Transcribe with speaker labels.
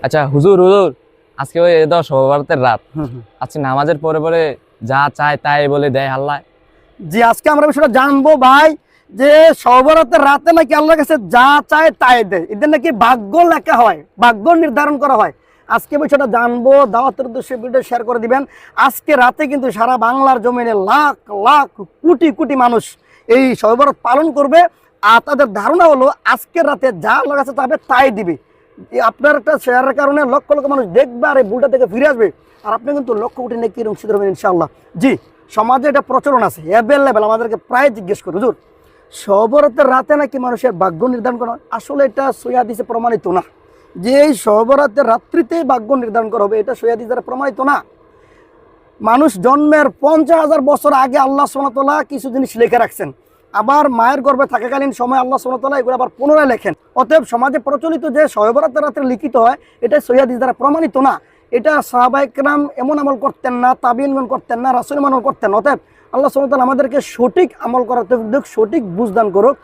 Speaker 1: আচ্ছা হুজুর হুজুর, আজকে ওই দাও সহবরাতের রাত। আজকে নামাজের পরে পরে যা চায় তাই বলে দেয় আল্লাহ।
Speaker 2: জি, আজকে আমরা বিষয়টা জানবো ভাই, যে সবরাতের রাতে নাকি আল্লাহর কাছে যা চায় তাই দেয়, এদের নাকি ভাগ্য লেখা হয়, ভাগ্য নির্ধারণ করা হয়। আজকে বিষয়টা জানবো, দাওয়াতের উদ্দেশ্যে ভিডিও শেয়ার করে দিবেন। আজকে রাতে কিন্তু সারা বাংলার জমিনে লাখ লাখ কোটি কোটি মানুষ এই সবরাত পালন করবে। আর তাদের ধারণা হলো আজকের রাতে যা আল্লাহর কাছে চাবে তাই দিবে। আপনার একটা শেয়ারের কারণে লক্ষ লক্ষ মানুষ দেখবে আর এই ভুলটা থেকে ফিরে আসবে, আর আপনি কিন্তু লক্ষ কোটি নেকির অংশীদার হবেন ইনশাআল্লাহ। জি, সমাজে এটা প্রচলন আছে অ্যাভেলেবেল। আমাদেরকে প্রায় জিজ্ঞেস করে, হুজুর সবরাতের রাতে নাকি মানুষের ভাগ্য নির্ধারণ করা হয়? আসলে এটা সহিহ হাদিসে প্রমাণিত না যে এই সবরাতের রাত্রিতেই ভাগ্য নির্ধারণ করা হবে, এটা সহিহ হাদিস দ্বারা প্রমাণিত না। মানুষ জন্মের 50,000 বছর আগে আল্লাহ সুবহানাহু ওয়া তাআলা কিছু জিনিস লিখে রাখছেন, আবার মায়ের গর্ভে থাকাকালীন সময় আল্লাহ সুবহানাহু ওয়া তাআলা এগুলো আবার পুনরায় লেখেন। অতএব সমাজে প্রচলিত যে সবরাতের রাতে লিখিত হয়, এটা সহিহ হাদিস দ্বারা প্রমাণিত না। এটা সাহাবায়ে কেরাম এমন আমল করতেন না, তাবিঈনগণ করতেন না, রাসূলগণ আমল করতেন। অতএব আল্লাহ সুবহানাহু ওয়া তাআলা আমাদেরকে সঠিক আমল করার তৌফিক দিক, সঠিক বুঝদান করুক।